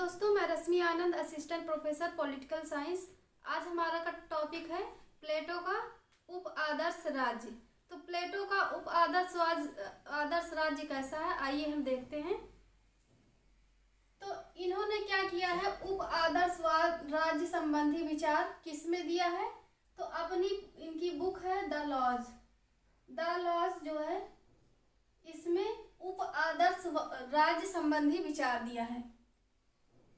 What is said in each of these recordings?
दोस्तों, मैं रश्मि आनंद, assistant professor political science. आज हमारा का टॉपिक है प्लेटो का उप आदर्श राज्य। तो प्लेटो का उप आदर्श राज्य कैसा है, आइए हम देखते हैं। तो इन्होंने क्या किया है, उप आदर्श राज्य संबंधी विचार किसमें दिया है, तो अपनी इनकी बुक है द लॉज जो है, इसमें उप आदर्श राज्य संबंधी विचार दिया है।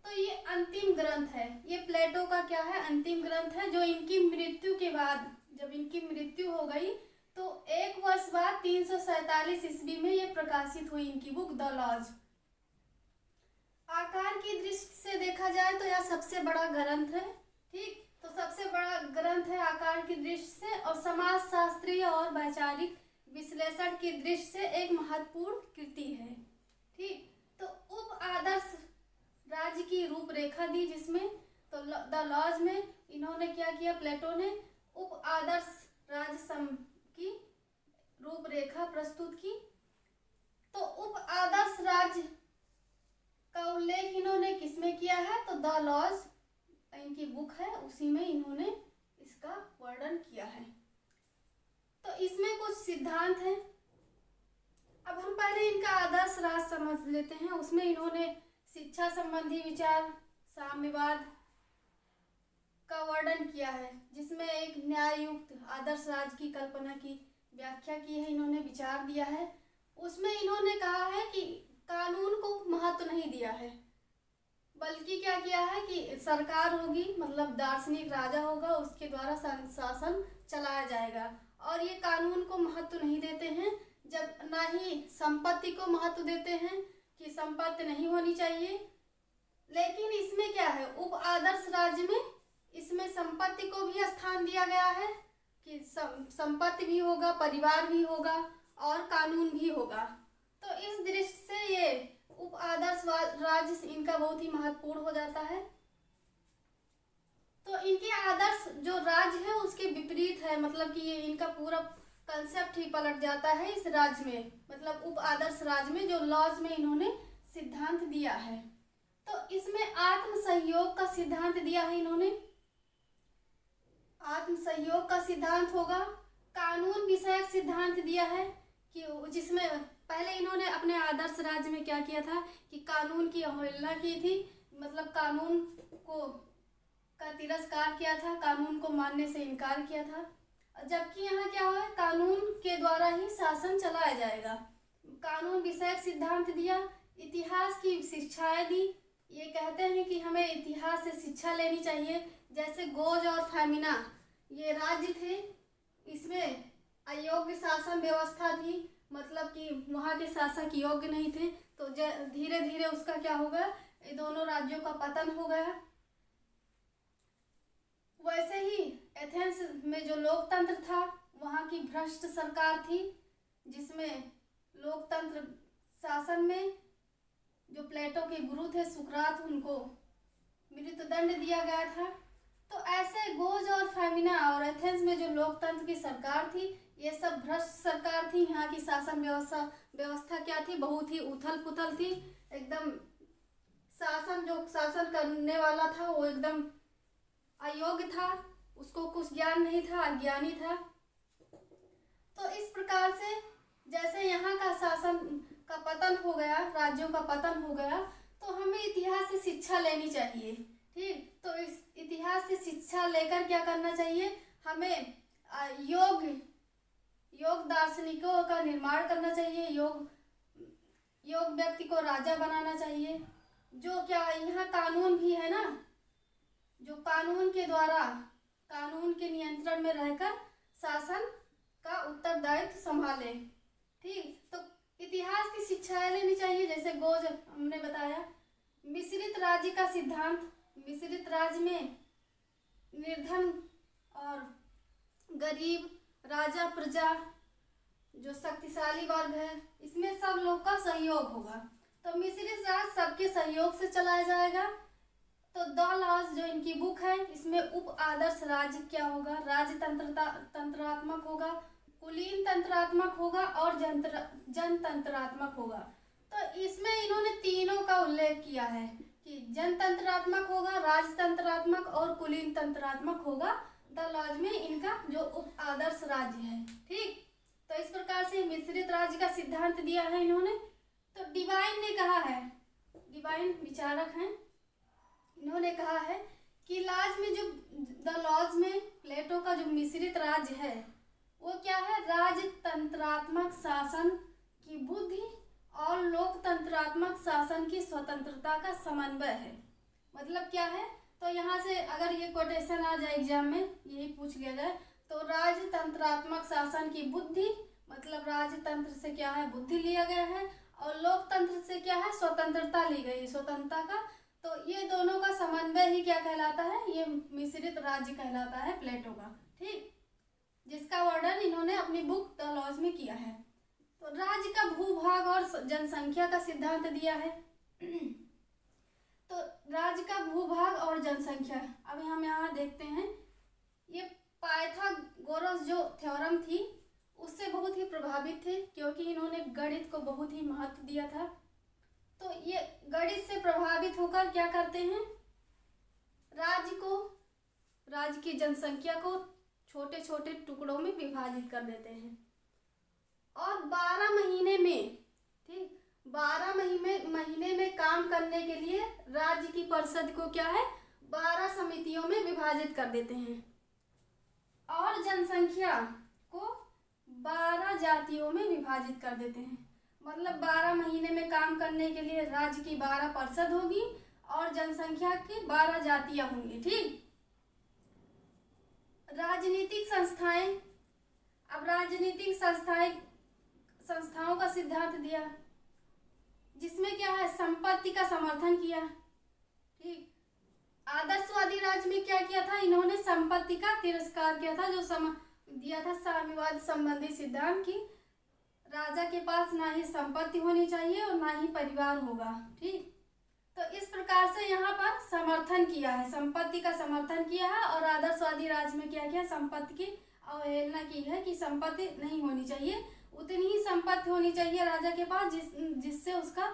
तो ये अंतिम ग्रंथ है, ये प्लेटो का क्या है, अंतिम ग्रंथ है, जो इनकी मृत्यु के बाद, जब इनकी मृत्यु हो गई तो 1 वर्ष बाद 347 ईस्वी में ये प्रकाशित हुई इनकी बुक द लॉज। आकार की दृष्टि से देखा जाए तो यह सबसे बड़ा ग्रंथ है। ठीक, तो सबसे बड़ा ग्रंथ है आकार की दृष्टि से, और समाज शास्त्रीय और वैचारिक विश्लेषण की दृष्टि से एक महत्वपूर्ण कृति है। ठीक, तो उप आदर्श राज्य की रूपरेखा दी जिसमें, तो द लॉज में इन्होंने क्या किया, प्लेटो ने उप आदर्श राज्य की रूपरेखा प्रस्तुत की। तो उप आदर्श राज्य का उल्लेख इन्होंने किसमें किया है, तो द लॉज इनकी बुक है, उसी में इन्होंने इसका वर्णन किया है। तो इसमें कुछ सिद्धांत हैं। अब हम पहले इनका आदर्श राज्य समझ लेते हैं। उसमें इन्होंने शिक्षा संबंधी विचार, साम्यवाद का वर्णन किया है, जिसमें एक न्याययुक्त आदर्श राज्य की कल्पना की व्याख्या की है, इन्होंने विचार दिया है। उसमें इन्होंने कहा है कि कानून को महत्व नहीं दिया है, बल्कि क्या किया है कि सरकार होगी, मतलब दार्शनिक राजा होगा, उसके द्वारा शासन चलाया जाएगा, और ये कानून को महत्व नहीं देते हैं। जब ना ही संपत्ति को महत्व देते हैं कि संपत्ति नहीं होनी चाहिए। लेकिन इसमें क्या है, उप आदर्श राज्य में इसमें संपत्ति को भी स्थान दिया गया है कि संपत्ति भी होगा, परिवार भी होगा और कानून भी होगा। तो इस दृष्टि से ये उप आदर्श राज्य इनका बहुत ही महत्वपूर्ण हो जाता है। तो इनके आदर्श जो राज्य है उसके विपरीत है, मतलब कि ये इनका पूरा कंसेप्ट ही पलट जाता है इस राज्य में, मतलब उप आदर्श राज्य में जो लॉज में इन्होंने सिद्धांत दिया है। तो इसमें आत्म सहयोग का सिद्धांत दिया है इन्होंने। आत्म सहयोग का सिद्धांत होगा। कानून विषयक सिद्धांत दिया है कि जिसमें पहले इन्होंने अपने आदर्श राज्य में क्या किया था कि कानून की अवहेलना की थी, मतलब कानून का तिरस्कार किया था, कानून को मानने से इनकार किया था। जबकि यहाँ क्या हुआ, कानून के द्वारा ही शासन चलाया जाएगा। कानून विषयक सिद्धांत दिया। इतिहास की शिक्षाएं दी। ये कहते हैं कि हमें इतिहास से शिक्षा लेनी चाहिए। जैसे गोज और फेमिना ये राज्य थे, इसमें अयोग्य शासन व्यवस्था थी, मतलब कि वहाँ के शासक योग्य नहीं थे। तो धीरे धीरे उसका क्या हो गया, ये दोनों राज्यों का पतन हो गया। वैसे ही एथेंस में जो लोकतंत्र था, वहाँ की भ्रष्ट सरकार थी, जिसमें लोकतंत्र शासन में जो प्लेटो के गुरु थे सुकरात, उनको मृत्युदंड दिया गया था। तो ऐसे गोज और फेमिना और एथेंस में जो लोकतंत्र की सरकार थी, ये सब भ्रष्ट सरकार थी। यहाँ की शासन व्यवस्था क्या थी, बहुत ही उथल पुथल थी। एकदम जो शासन करने वाला था वो एकदम अयोग्य था, उसको कुछ ज्ञान नहीं था, अज्ञानी था। तो इस प्रकार से जैसे यहाँ का शासन का पतन हो गया, राज्यों का पतन हो गया, तो हमें इतिहास से शिक्षा लेनी चाहिए। ठीक, तो इस इतिहास से शिक्षा लेकर क्या करना चाहिए, हमें योग दार्शनिकों का निर्माण करना चाहिए। योग व्यक्ति को राजा बनाना चाहिए। जो क्या यहाँ कानून भी है ना, जो कानून के द्वारा, कानून के नियंत्रण में रहकर शासन का उत्तरदायित्व संभाले। ठीक, तो इतिहास की शिक्षाएं लेनी चाहिए। जैसे गोज हमने बताया। मिश्रित राज्य का सिद्धांत। मिश्रित राज्य में निर्धन और गरीब, राजा प्रजा, जो शक्तिशाली वर्ग है, इसमें सब लोग का सहयोग होगा। तो मिश्रित राज्य सबके सहयोग से चलाया जाएगा। तो द लॉज जो इनकी बुक है, इसमें उप आदर्श राज्य क्या होगा, राज्य तंत्रात्मक होगा, कुलीन तंत्रात्मक होगा और जनतंत्रात्मक होगा। तो इसमें इन्होंने तीनों का उल्लेख किया है कि जनतंत्रात्मक होगा, राजतंत्रात्मक और कुलीन तंत्रात्मक होगा द लॉज में इनका जो उप आदर्श राज्य है। ठीक, तो इस प्रकार से मिश्रित राज्य का सिद्धांत दिया है इन्होंने। तो डिवाइन ने कहा है, डिवाइन विचारक हैं, इन्होंने कहा है कि लॉज में जो द लॉज में प्लेटो का जो मिश्रित राज्य है वो क्या है, राजतंत्रात्मक शासन की बुद्धि और लोकतंत्रात्मक शासन की स्वतंत्रता का समन्वय है। मतलब क्या है, तो यहाँ से अगर ये कोटेशन आ जाए एग्जाम में, यही पूछ लिया जाए, तो राजतंत्रात्मक शासन की बुद्धि, मतलब राजतंत्र से क्या है, बुद्धि लिया गया है, और लोकतंत्र से क्या है, स्वतंत्रता ली गई, स्वतंत्रता का। तो ये दोनों का समन्वय ही क्या कहलाता है, ये मिश्रित राज्य कहलाता है प्लेटो का। ठीक, जिसका वर्णन इन्होंने अपनी बुक द लॉज में किया है। तो राज्य का भूभाग और जनसंख्या का सिद्धांत दिया है। तो राज्य का भूभाग और जनसंख्या, अभी हम यहाँ देखते हैं, ये पाइथागोरस जो थ्योरम थी उससे बहुत ही प्रभावित थे, क्योंकि इन्होंने गणित को बहुत ही महत्व दिया था। तो ये गणित से प्रभावित होकर क्या करते हैं, राज्य की जनसंख्या को छोटे छोटे टुकड़ों में विभाजित कर देते हैं, और 12 महीने में, ठीक, 12 महीने में काम करने के लिए राज्य की परिषद को क्या है, 12 समितियों में विभाजित कर देते हैं, और जनसंख्या को 12 जातियों में विभाजित कर देते हैं। मतलब 12 महीने में काम करने के लिए राज्य की 12 परिषद होगी और जनसंख्या की 12 जातियां होंगी। ठीक, राजनीतिक संस्थाएं, अब राजनीतिक संस्थाओं का सिद्धांत दिया, जिसमें क्या है, संपत्ति का समर्थन किया। ठीक, आदर्शवादी राज्य में क्या किया था, इन्होंने संपत्ति का तिरस्कार किया था, जो दिया था साम्यवाद संबंधी सिद्धांत की राजा के पास ना ही संपत्ति होनी चाहिए और ना ही परिवार होगा। ठीक, तो इस प्रकार से यहाँ पर समर्थन किया है, संपत्ति का समर्थन किया है, और आदर्शवादी राज्य में क्या किया, संपत्ति की अवहेलना की है कि संपत्ति नहीं होनी चाहिए, उतनी ही संपत्ति होनी चाहिए राजा के पास जिससे उसका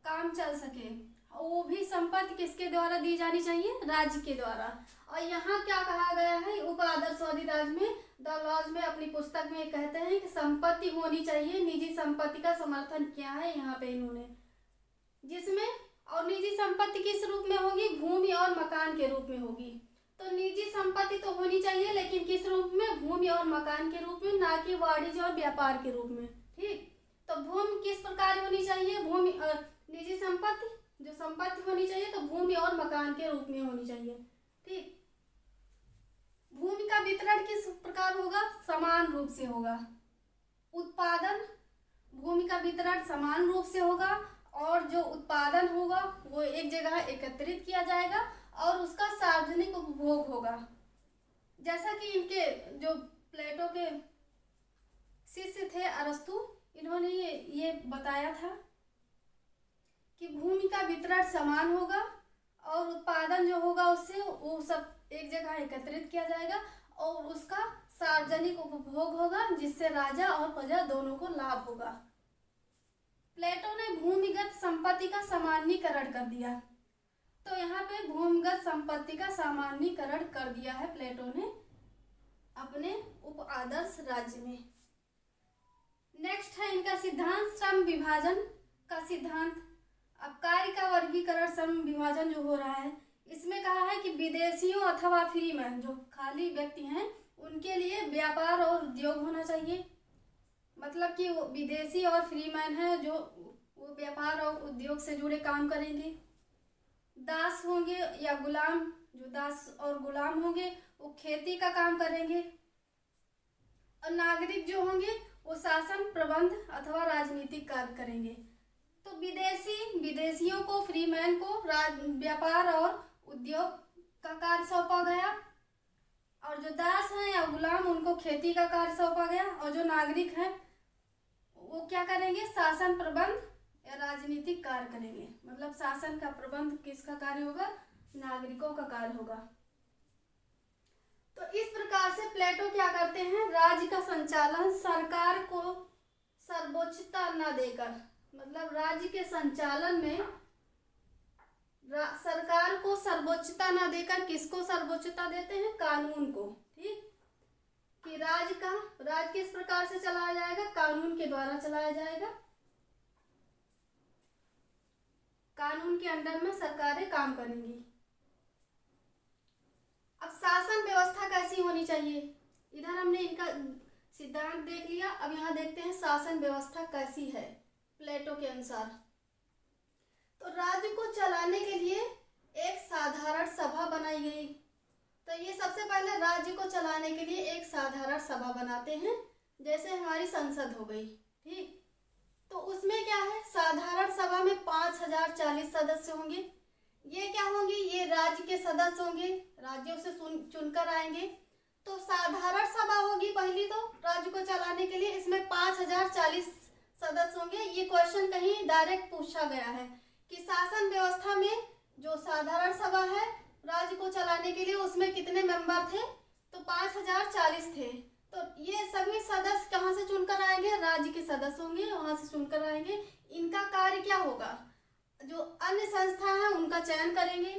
काम चल सके, वो भी संपत्ति किसके द्वारा दी जानी चाहिए, राज्य के द्वारा। और यहाँ क्या कहा गया है, उप आदर्शवादी राज्य में द लॉज में अपनी पुस्तक में कहते हैं कि संपत्ति होनी चाहिए, निजी संपत्ति का समर्थन किया है यहाँ पे इन्होंने, जिसमें, और निजी संपत्ति किस रूप में होगी, भूमि और मकान के रूप में होगी। तो निजी संपत्ति तो होनी चाहिए, लेकिन किस रूप में, भूमि और मकान के रूप में, ना कि वाणिज्य और व्यापार के रूप में। ठीक, तो भूमि किस प्रकार होनी चाहिए, भूमि निजी संपत्ति, जो संपत्ति होनी चाहिए तो भूमि और मकान के रूप में होनी चाहिए। ठीक, भूमि का वितरण किस प्रकार होगा, समान रूप से होगा। उत्पादन, भूमि का वितरण समान रूप से होगा, और जो उत्पादन होगा वो एक जगह एकत्रित किया जाएगा और उसका सार्वजनिक उपभोग होगा। जैसा कि इनके जो प्लेटो के शिष्य थे अरस्तु, इन्होंने ये बताया था कि भूमि का वितरण समान होगा और उत्पादन जो होगा उससे वो सब एक जगह एकत्रित किया जाएगा और उसका सार्वजनिक उपभोग होगा, जिससे राजा और प्रजा दोनों को लाभ होगा। प्लेटो ने भूमिगत संपत्ति का सामान्यीकरण कर दिया। तो यहाँ पे भूमिगत संपत्ति का सामान्यीकरण कर दिया है प्लेटो ने अपने उप आदर्श राज्य में। नेक्स्ट है इनका सिद्धांत श्रम विभाजन का सिद्धांत। अब कार्य का वर्गीकरण श्रम विभाजन जो हो रहा है, इसमें कहा है कि विदेशियों अथवा फ्रीमैन, जो खाली व्यक्ति हैं, उनके लिए व्यापार और उद्योग होना चाहिए। मतलब कि वो विदेशी और फ्रीमैन है जो वो व्यापार और उद्योग से जुड़े काम करेंगे। दास होंगे या गुलाम, जो दास और गुलाम होंगे वो खेती का काम करेंगे। और नागरिक जो होंगे वो शासन, प्रबंध अथवा राजनीतिक कार्य करेंगे। तो विदेशियों को, फ्रीमैन को व्यापार और उद्योग का कार्य सौंपा गया, और जो दास हैं या गुलाम उनको खेती का कार्य सौंपा गया, और जो नागरिक हैं वो क्या करेंगे, शासन, प्रबंध या राजनीतिक कार्य करेंगे। मतलब शासन का प्रबंध किसका कार्य होगा, नागरिकों का कार्य होगा। तो इस प्रकार से प्लेटो क्या करते हैं, राज्य का संचालन सरकार को सर्वोच्चता न देकर, मतलब राज्य के संचालन में सरकार को सर्वोच्चता ना देकर किसको सर्वोच्चता देते हैं? कानून को। ठीक, कि राज्य किस प्रकार से चलाया जाएगा? कानून के द्वारा चलाया जाएगा। कानून के अंडर में सरकारें काम करेंगी। अब शासन व्यवस्था कैसी होनी चाहिए? इधर हमने इनका सिद्धांत देख लिया, अब यहाँ देखते हैं शासन व्यवस्था कैसी है प्लेटो के अनुसार। तो राज्य को चलाने के लिए एक साधारण सभा बनाई गई। तो ये सबसे पहले राज्य को चलाने के लिए एक साधारण सभा बनाते हैं, जैसे हमारी संसद हो गई। ठीक, तो उसमें क्या है? साधारण सभा में 5040 सदस्य होंगे। ये क्या होंगे? ये राज्य के सदस्य होंगे, राज्यों से चुनकर आएंगे। तो साधारण सभा होगी पहली, तो राज्य को चलाने के लिए इसमें 5040 सदस्य होंगे। ये क्वेश्चन कहीं डायरेक्ट पूछा गया है कि शासन व्यवस्था में जो साधारण सभा है राज्य को चलाने के लिए, उसमें कितने मेंबर थे? तो 5040 थे। तो ये सभी सदस्य कहाँ से चुनकर आएंगे? राज्य के सदस्य होंगे, वहां से चुनकर आएंगे। इनका कार्य क्या होगा? जो अन्य संस्था है उनका चयन करेंगे,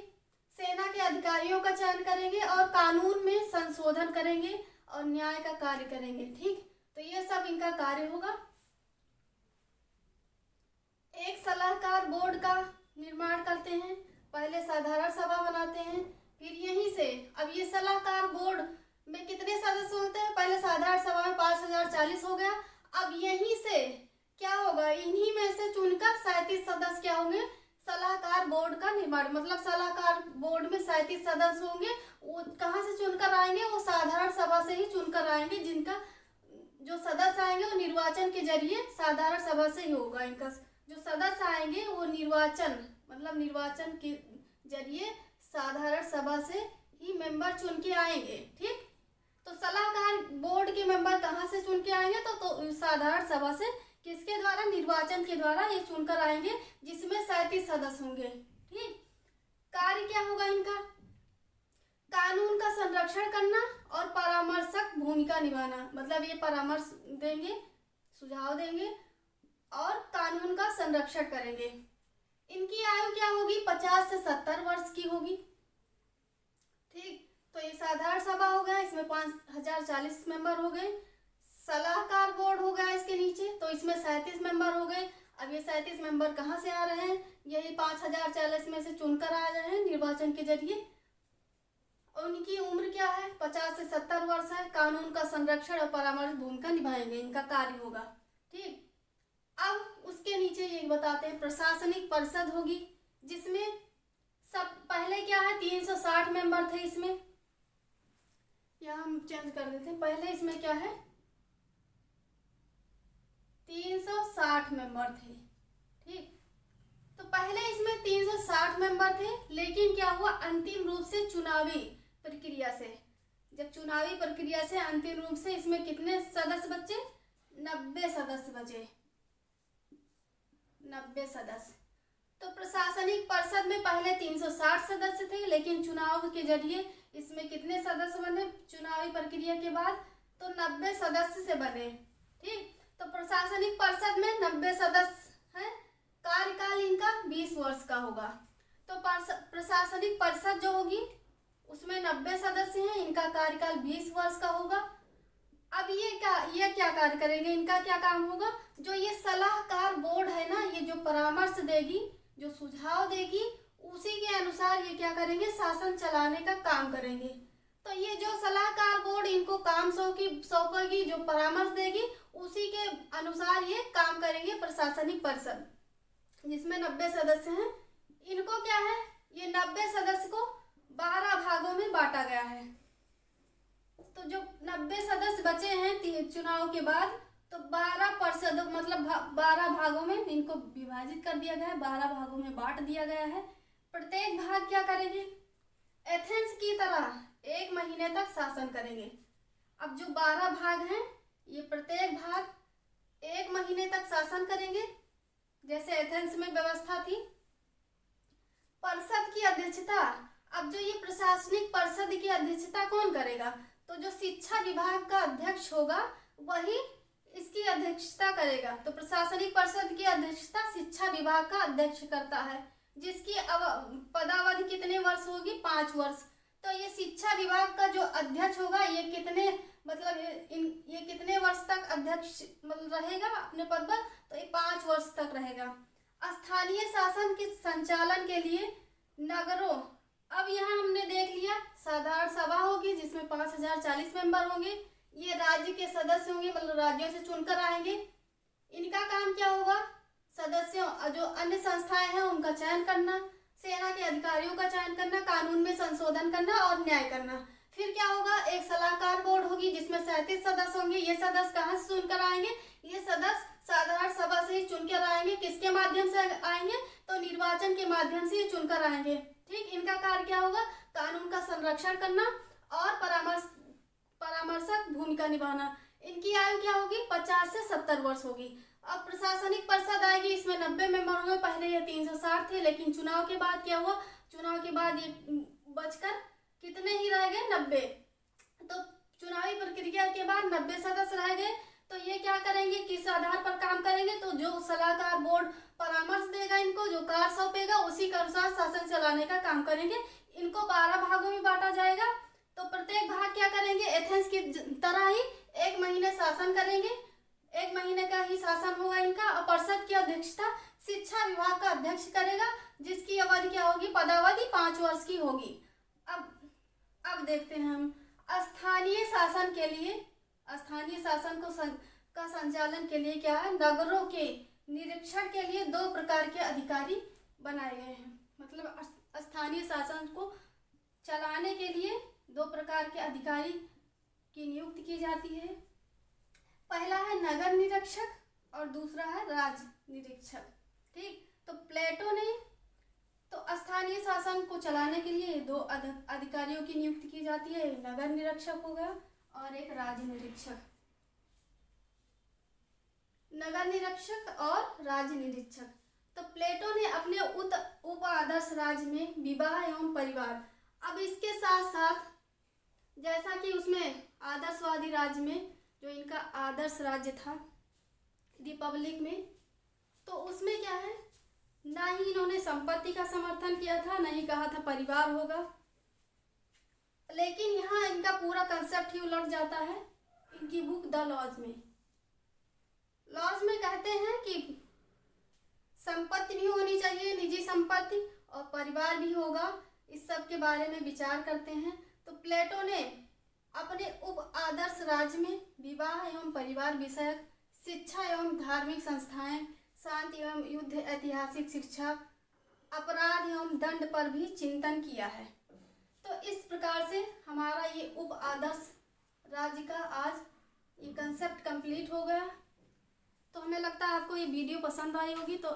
सेना के अधिकारियों का चयन करेंगे और कानून में संशोधन करेंगे और न्याय का कार्य करेंगे। ठीक, तो ये सब इनका कार्य होगा। एक सलाहकार बोर्ड का निर्माण करते हैं, पहले साधारण सभा बनाते हैं, फिर यहीं से अब ये सलाहकार बोर्ड में कितने सदस्य होते हैं? पहले साधारण सभा में 5040 हो गया। अब यहीं से क्या होगा? इन्हीं में से चुनकर 37 सदस्य क्या होंगे? सलाहकार बोर्ड का निर्माण, मतलब सलाहकार बोर्ड में 37 सदस्य होंगे। वो कहाँ से चुनकर आएंगे? वो साधारण सभा से ही चुनकर आएंगे। जिनका जो सदस्य आएंगे वो निर्वाचन के जरिए साधारण सभा से ही होगा। इनका जो सदस्य आएंगे वो निर्वाचन के जरिए साधारण सभा से ही मेंबर चुन के आएंगे। ठीक, तो सलाहकार बोर्ड के मेंबर कहाँ से चुन के आएंगे? तो साधारण सभा से, किसके द्वारा? निर्वाचन के द्वारा ये चुनकर आएंगे, जिसमें 37 सदस्य होंगे। ठीक, कार्य क्या होगा इनका? कानून का संरक्षण करना और परामर्शक भूमिका निभाना, मतलब ये परामर्श देंगे, सुझाव देंगे और कानून का संरक्षण करेंगे। इनकी आयु क्या होगी? 50 से 70 वर्ष की होगी। ठीक, तो ये साधारण सभा हो गया, इसमें 5040 मेंबर हो गए। सलाहकार बोर्ड हो गया इसके नीचे, तो इसमें 37 मेंबर हो गए। अब ये 37 मेंबर कहाँ से आ रहे हैं? यही 5040 में से चुनकर आ रहे हैं निर्वाचन के जरिए। उनकी उम्र क्या है? 50 से 70 वर्ष है। कानून का संरक्षण और परामर्श भूमिका निभाएंगे, इनका कार्य होगा। ठीक, अब उसके नीचे ये बताते हैं प्रशासनिक परिषद होगी, जिसमें सब पहले क्या है? 360 मेंबर थे इसमें, यहाँ हम चेंज कर देते हैं। पहले इसमें क्या है? 360 मेंबर थे। ठीक, तो पहले इसमें 360 मेंबर थे, लेकिन क्या हुआ? अंतिम रूप से चुनावी प्रक्रिया से, जब चुनावी प्रक्रिया से अंतिम रूप से इसमें कितने सदस्य बचे? 90 सदस्य बचे, 90 सदस्य। तो प्रशासनिक परिषद में पहले 360 सदस्य थे, लेकिन चुनाव के जरिए इसमें कितने सदस्य बने? चुनावी प्रक्रिया के बाद तो 90 सदस्य से बने। ठीक, तो प्रशासनिक परिषद में 90 सदस्य हैं। कार्यकाल इनका 20 वर्ष का होगा। तो प्रशासनिक परिषद जो होगी उसमें 90 सदस्य हैं, इनका कार्यकाल 20 वर्ष का होगा। अब ये क्या कार्य करेंगे? इनका क्या काम होगा? जो ये सलाहकार बोर्ड है ना, ये जो परामर्श देगी, जो सुझाव देगी, उसी के अनुसार ये क्या करेंगे? शासन चलाने का काम करेंगे। तो ये जो सलाहकार बोर्ड इनको काम सौंपेगी, जो परामर्श देगी, उसी के अनुसार ये काम करेंगे प्रशासनिक परिषद, जिसमें 90 सदस्य हैं। इनको क्या है? ये 90 सदस्य को 12 भागों में बांटा गया है। तो जो 90 सदस्य बचे हैं चुनाव के बाद, तो 12 परिषदों मतलब 12 भागों में इनको विभाजित कर दिया गया है, 12 भागों में बांट दिया गया है। प्रत्येक भाग क्या करेंगे? एथेंस की तरह 1 महीने तक शासन करेंगे। अब जो 12 भाग हैं, ये प्रत्येक भाग 1 महीने तक शासन करेंगे, जैसे एथेंस में व्यवस्था थी। परिषद की अध्यक्षता, अब जो ये प्रशासनिक परिषद की अध्यक्षता कौन करेगा? तो जो शिक्षा विभाग का अध्यक्ष होगा वही इसकी अध्यक्षता करेगा। तो प्रशासनिक परिषद की अध्यक्षता शिक्षा विभाग का अध्यक्ष करता है, जिसकी होगी 5 वर्ष। तो ये शिक्षा विभाग का जो अध्यक्ष होगा ये कितने मतलब ये कितने वर्ष तक अध्यक्ष मतलब रहेगा अपने पद पर, तो ये 5 वर्ष तक रहेगा। स्थानीय शासन के संचालन के लिए नगरों, अब यहाँ हमने देख लिया साधारण सभा होगी जिसमें 5040 मेंबर होंगे। ये राज्य के सदस्य होंगे मतलब राज्यों से चुनकर आएंगे। इनका काम क्या होगा, सदस्यों जो अन्य संस्थाएं हैं उनका चयन करना, सेना के अधिकारियों का चयन करना, कानून में संशोधन करना और न्याय करना। फिर क्या होगा, एक सलाहकार बोर्ड होगी जिसमें 37 सदस्य होंगे। ये सदस्य कहाँ से चुनकर आएंगे, ये सदस्य साधारण सभा से ही चुनकर आएंगे। किसके माध्यम से आएंगे, तो निर्वाचन के माध्यम से ही चुनकर आएंगे। ठीक, इनका कार्य क्या होगा, कानून का संरक्षण करना और परामर्शक भूमिका निभाना। इनकी आयु क्या होगी, 50 से 70 वर्ष होगी। अब प्रशासनिक परिषद आएगी, इसमें 90 मेंबर होंगे। पहले ये 360 थे, लेकिन चुनाव के बाद क्या हुआ, चुनाव के बाद ये बचकर कितने ही रह गए, 90। तो चुनावी प्रक्रिया के बाद 90 सदस्य रह गए। तो ये क्या करेंगे, किस आधार पर काम करेंगे, तो जो सलाहकार बोर्ड परामर्श देगा इनको, जो कार्य सौंपेगा उसी के अनुसार शासन चलाने का काम करेंगे। इनको 12 भागों में बांटा जाएगा। तो प्रत्येक भाग क्या करेंगे, एथेंस की तरह ही 1 महीने शासन करेंगे। 1 महीने का ही शासन होगा इनका। और परिषद की अध्यक्षता शिक्षा विभाग का अध्यक्ष करेगा, जिसकी अवधि क्या होगी, पदावधि 5 वर्ष की होगी। अब देखते हैं हम स्थानीय शासन के लिए, स्थानीय शासन का संचालन के लिए क्या है, नगरों के निरीक्षण के लिए 2 प्रकार के अधिकारी बनाए गए हैं। मतलब स्थानीय शासन को चलाने के लिए 2 प्रकार के अधिकारी की नियुक्ति की जाती है। पहला है नगर निरीक्षक और दूसरा है राज्य निरीक्षक। ठीक, तो प्लेटो ने तो स्थानीय शासन को चलाने के लिए 2 अधिकारियों की नियुक्ति की जाती है, नगर निरीक्षक होगा और एक राज्य निरीक्षक। नगर निरीक्षक और राज्य निरीक्षक। तो प्लेटो ने अपने उप आदर्श राज्य में विवाह एवं परिवार, अब इसके साथ साथ जैसा कि उसमें आदर्शवादी राज्य में जो इनका आदर्श राज्य था रिपब्लिक में, तो उसमें क्या है, ना ही इन्होंने संपत्ति का समर्थन किया था, ना ही कहा था परिवार होगा। लेकिन यहाँ इनका पूरा कंसेप्ट ही उलट जाता है इनकी बुक द लॉज में। लॉज में कहते हैं कि संपत्ति भी होनी चाहिए, निजी संपत्ति, और परिवार भी होगा। इस सब के बारे में विचार करते हैं। तो प्लेटो ने अपने उप आदर्श राज्य में विवाह एवं परिवार विषयक शिक्षा एवं धार्मिक संस्थाएं, शांति एवं युद्ध, ऐतिहासिक शिक्षा, अपराध एवं दंड पर भी चिंतन किया है। तो इस प्रकार से हमारा ये उप आदर्श राज्य का आज ये कंसेप्ट कंप्लीट हो गया। तो हमें लगता है आपको ये वीडियो पसंद आई होगी। तो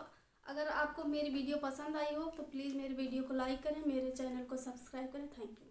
अगर आपको मेरी वीडियो पसंद आई हो तो प्लीज़ मेरे वीडियो को लाइक करें, मेरे चैनल को सब्सक्राइब करें। Thank you.